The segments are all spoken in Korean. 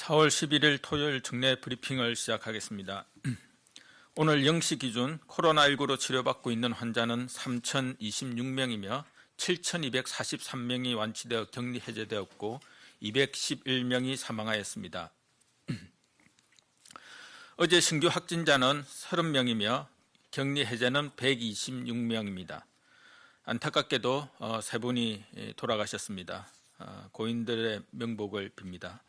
4월 11일 토요일 정례 브리핑을 시작하겠습니다. 오늘 0시 기준 코로나19로 치료받고 있는 환자는 3,026명이며 7,243명이 완치되어 격리 해제되었고 211명이 사망하였습니다. 어제 신규 확진자는 30명이며 격리 해제는 126명입니다. 안타깝게도 세 분이 돌아가셨습니다. 고인들의 명복을 빕니다.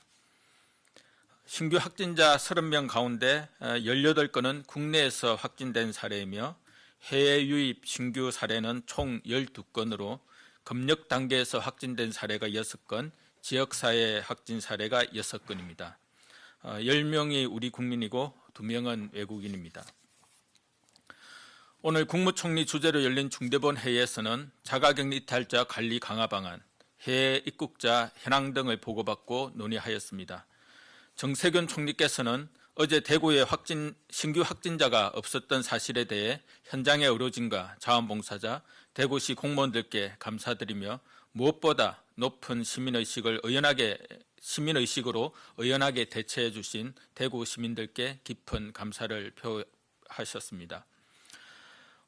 신규 확진자 30명 가운데 18건은 국내에서 확진된 사례이며 해외 유입 신규 사례는 총 12건으로 검역 단계에서 확진된 사례가 6건, 지역사회 확진 사례가 6건입니다. 10명이 우리 국민이고 2명은 외국인입니다. 오늘 국무총리 주재로 열린 중대본 회의에서는 자가격리 이탈자 관리 강화 방안, 해외 입국자 현황 등을 보고받고 논의하였습니다. 정세균 총리께서는 어제 대구에 신규 확진자가 없었던 사실에 대해 현장의 의료진과 자원봉사자, 대구시 공무원들께 감사드리며 무엇보다 높은 시민의식으로 의연하게 대처해 주신 대구 시민들께 깊은 감사를 표하셨습니다.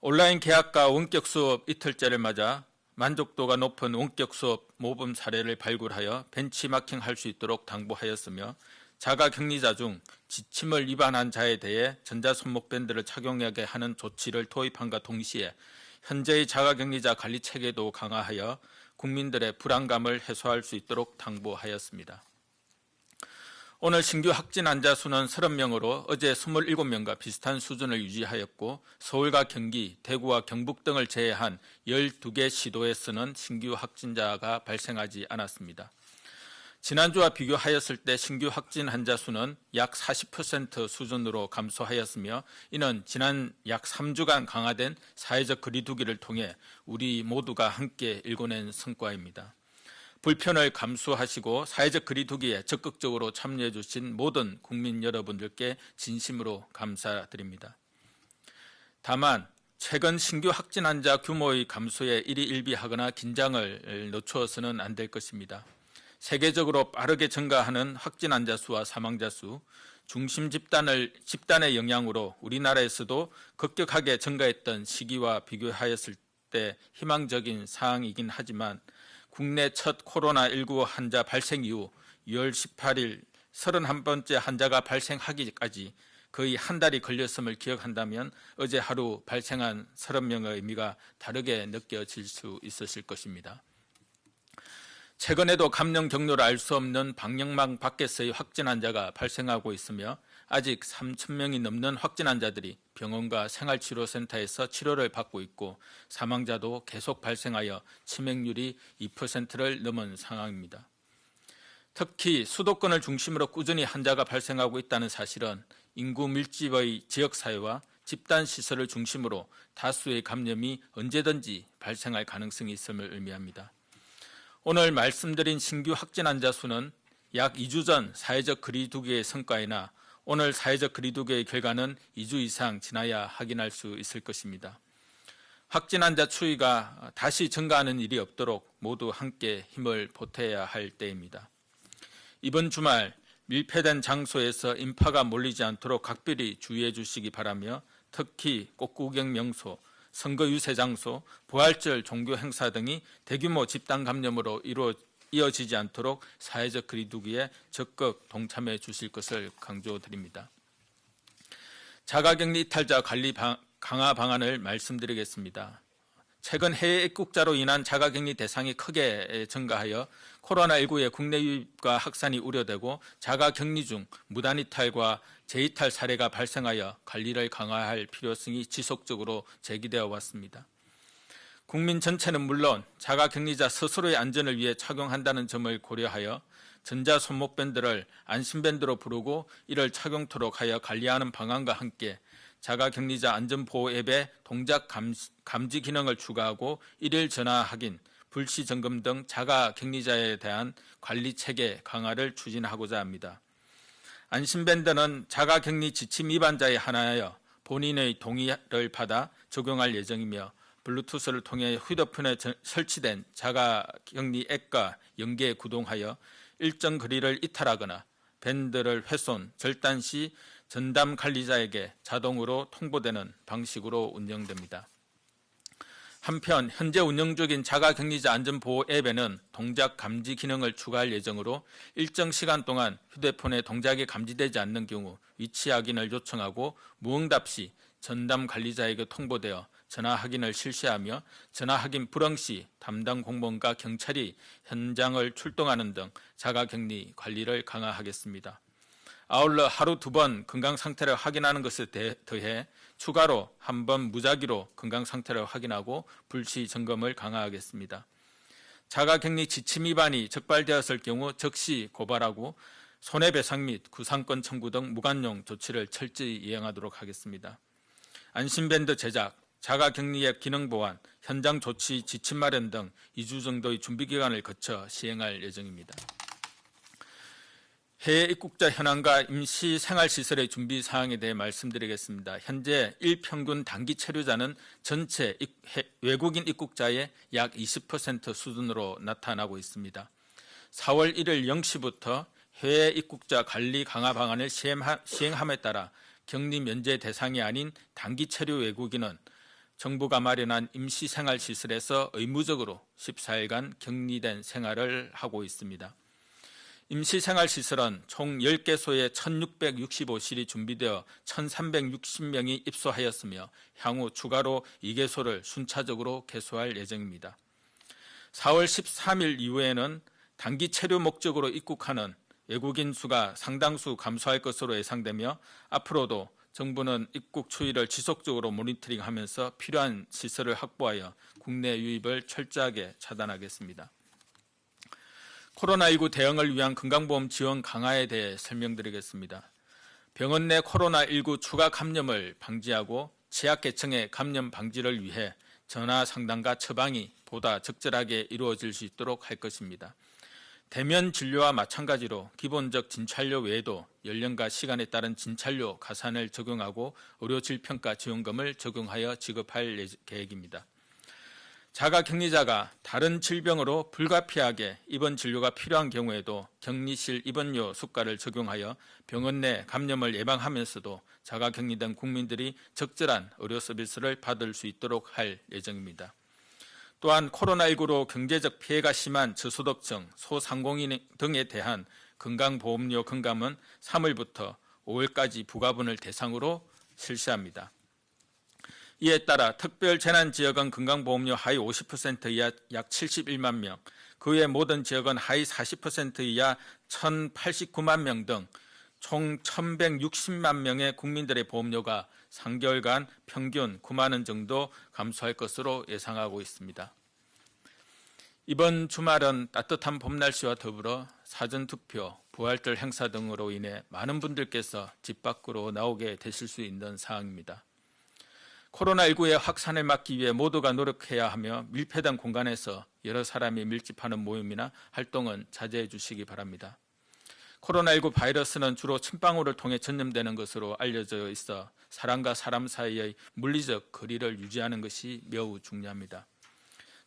온라인 개학과 원격 수업 이틀째를 맞아 만족도가 높은 원격 수업 모범 사례를 발굴하여 벤치마킹할 수 있도록 당부하였으며 자가격리자 중 지침을 위반한 자에 대해 전자손목밴드를 착용하게 하는 조치를 도입함과 동시에 현재의 자가격리자 관리 체계도 강화하여 국민들의 불안감을 해소할 수 있도록 당부하였습니다. 오늘 신규 확진 환자 수는 30명으로 어제 27명과 비슷한 수준을 유지하였고 서울과 경기, 대구와 경북 등을 제외한 12개 시도에서는 신규 확진자가 발생하지 않았습니다. 지난주와 비교하였을 때 신규 확진 환자 수는 약 40% 수준으로 감소하였으며 이는 지난 약 3주간 강화된 사회적 거리두기를 통해 우리 모두가 함께 일궈낸 성과입니다. 불편을 감수하시고 사회적 거리두기에 적극적으로 참여해 주신 모든 국민 여러분들께 진심으로 감사드립니다. 다만 최근 신규 확진 환자 규모의 감소에 일희일비하거나 긴장을 늦추어서는 안 될 것입니다. 세계적으로 빠르게 증가하는 확진 환자 수와 사망자 수, 중심 집단의 영향으로 우리나라에서도 급격하게 증가했던 시기와 비교하였을 때 희망적인 사항이긴 하지만 국내 첫 코로나19 환자 발생 이후 6월 18일 31번째 환자가 발생하기까지 거의 한 달이 걸렸음을 기억한다면 어제 하루 발생한 30명의 의미가 다르게 느껴질 수 있으실 것입니다. 최근에도 감염 경로를 알 수 없는 방역망 밖에서의 확진 환자가 발생하고 있으며 아직 3,000명이 넘는 확진 환자들이 병원과 생활치료센터에서 치료를 받고 있고 사망자도 계속 발생하여 치명률이 2%를 넘은 상황입니다. 특히 수도권을 중심으로 꾸준히 환자가 발생하고 있다는 사실은 인구 밀집의 지역사회와 집단시설을 중심으로 다수의 감염이 언제든지 발생할 가능성이 있음을 의미합니다. 오늘 말씀드린 신규 확진 환자 수는 약 2주 전 사회적 거리두기의 성과이나 오늘 사회적 거리두기의 결과는 2주 이상 지나야 확인할 수 있을 것입니다. 확진 환자 추이가 다시 증가하는 일이 없도록 모두 함께 힘을 보태야 할 때입니다. 이번 주말 밀폐된 장소에서 인파가 몰리지 않도록 각별히 주의해 주시기 바라며 특히 꽃구경 명소, 선거 유세 장소, 부활절 종교 행사 등이 대규모 집단 감염으로 이어지지 않도록 사회적 거리두기에 적극 동참해 주실 것을 강조드립니다. 자가격리 이탈자 관리 강화 방안을 말씀드리겠습니다. 최근 해외 입국자로 인한 자가격리 대상이 크게 증가하여 코로나19의 국내 유입과 확산이 우려되고 자가격리 중 무단이탈과 재이탈 사례가 발생하여 관리를 강화할 필요성이 지속적으로 제기되어 왔습니다. 국민 전체는 물론 자가격리자 스스로의 안전을 위해 착용한다는 점을 고려하여 전자손목밴드를 안심밴드로 부르고 이를 착용토록 하여 관리하는 방안과 함께 자가격리자 안전보호 앱에 동작 감지 기능을 추가하고 일일 전화 확인, 불시 점검 등 자가격리자에 대한 관리 체계 강화를 추진하고자 합니다. 안심밴드는 자가격리 지침 위반자에 한하여 본인의 동의를 받아 적용할 예정이며 블루투스를 통해 휴대폰에 설치된 자가격리 앱과 연계 구동하여 일정 거리를 이탈하거나 밴드를 훼손, 절단 시 전담 관리자에게 자동으로 통보되는 방식으로 운영됩니다. 한편 현재 운영 중인 자가격리자 안전보호 앱에는 동작 감지 기능을 추가할 예정으로 일정 시간 동안 휴대폰에 동작이 감지되지 않는 경우 위치 확인을 요청하고 무응답 시 전담 관리자에게 통보되어 전화 확인을 실시하며 전화 확인 불응 시 담당 공무원과 경찰이 현장을 출동하는 등 자가격리 관리를 강화하겠습니다. 아울러 하루 2번 건강 상태를 확인하는 것에 더해 추가로 1번 무작위로 건강 상태를 확인하고 불시 점검을 강화하겠습니다. 자가격리 지침 위반이 적발되었을 경우 즉시 고발하고 손해배상 및 구상권 청구 등 무관용 조치를 철저히 이행하도록 하겠습니다. 안심밴드 제작, 자가격리앱 기능 보완, 현장 조치 지침 마련 등 2주 정도의 준비 기간을 거쳐 시행할 예정입니다. 해외 입국자 현황과 임시 생활시설의 준비 사항에 대해 말씀드리겠습니다. 현재 일평균 단기 체류자는 전체 외국인 입국자의 약 20% 수준으로 나타나고 있습니다. 4월 1일 0시부터 해외 입국자 관리 강화 방안을 시행함에 따라 격리 면제 대상이 아닌 단기 체류 외국인은 정부가 마련한 임시 생활시설에서 의무적으로 14일간 격리된 생활을 하고 있습니다. 임시생활시설은 총 10개소에 1,665실이 준비되어 1,360명이 입소하였으며 향후 추가로 2개소를 순차적으로 개소할 예정입니다. 4월 13일 이후에는 단기 체류 목적으로 입국하는 외국인 수가 상당수 감소할 것으로 예상되며 앞으로도 정부는 입국 추이를 지속적으로 모니터링하면서 필요한 시설을 확보하여 국내 유입을 철저하게 차단하겠습니다. 코로나19 대응을 위한 건강보험 지원 강화에 대해 설명드리겠습니다. 병원 내 코로나19 추가 감염을 방지하고 취약계층의 감염 방지를 위해 전화 상담과 처방이 보다 적절하게 이루어질 수 있도록 할 것입니다. 대면 진료와 마찬가지로 기본적 진찰료 외에도 연령과 시간에 따른 진찰료 가산을 적용하고 의료질평가 지원금을 적용하여 지급할 계획입니다. 자가격리자가 다른 질병으로 불가피하게 입원 진료가 필요한 경우에도 격리실 입원료 수가를 적용하여 병원 내 감염을 예방하면서도 자가격리된 국민들이 적절한 의료 서비스를 받을 수 있도록 할 예정입니다. 또한 코로나19로 경제적 피해가 심한 저소득층, 소상공인 등에 대한 건강보험료 경감은 3월부터 5월까지 부과분을 대상으로 실시합니다. 이에 따라 특별재난지역은 건강보험료 하위 50% 이하 약 71만 명, 그 외 모든 지역은 하위 40% 이하 1,089만 명 등 총 1,160만 명의 국민들의 보험료가 3개월간 평균 9만 원 정도 감소할 것으로 예상하고 있습니다. 이번 주말은 따뜻한 봄날씨와 더불어 사전투표, 부활절 행사 등으로 인해 많은 분들께서 집 밖으로 나오게 되실 수 있는 상황입니다. 코로나19의 확산을 막기 위해 모두가 노력해야 하며 밀폐된 공간에서 여러 사람이 밀집하는 모임이나 활동은 자제해 주시기 바랍니다. 코로나19 바이러스는 주로 침방울을 통해 전염되는 것으로 알려져 있어 사람과 사람 사이의 물리적 거리를 유지하는 것이 매우 중요합니다.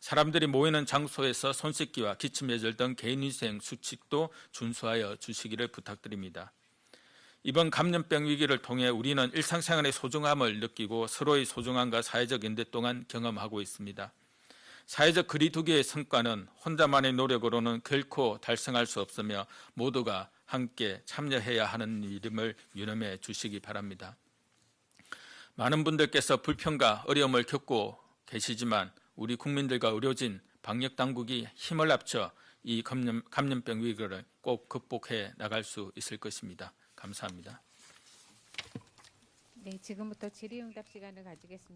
사람들이 모이는 장소에서 손 씻기와 기침 예절 등 개인위생 수칙도 준수하여 주시기를 부탁드립니다. 이번 감염병 위기를 통해 우리는 일상생활의 소중함을 느끼고 서로의 소중함과 사회적 연대 동안 경험하고 있습니다. 사회적 거리두기의 성과는 혼자만의 노력으로는 결코 달성할 수 없으며 모두가 함께 참여해야 하는 일임을 유념해 주시기 바랍니다. 많은 분들께서 불편과 어려움을 겪고 계시지만 우리 국민들과 의료진, 방역당국이 힘을 합쳐 이 감염병 위기를 꼭 극복해 나갈 수 있을 것입니다. 감사합니다. 네, 지금부터 질의응답 시간을 가지겠습니다.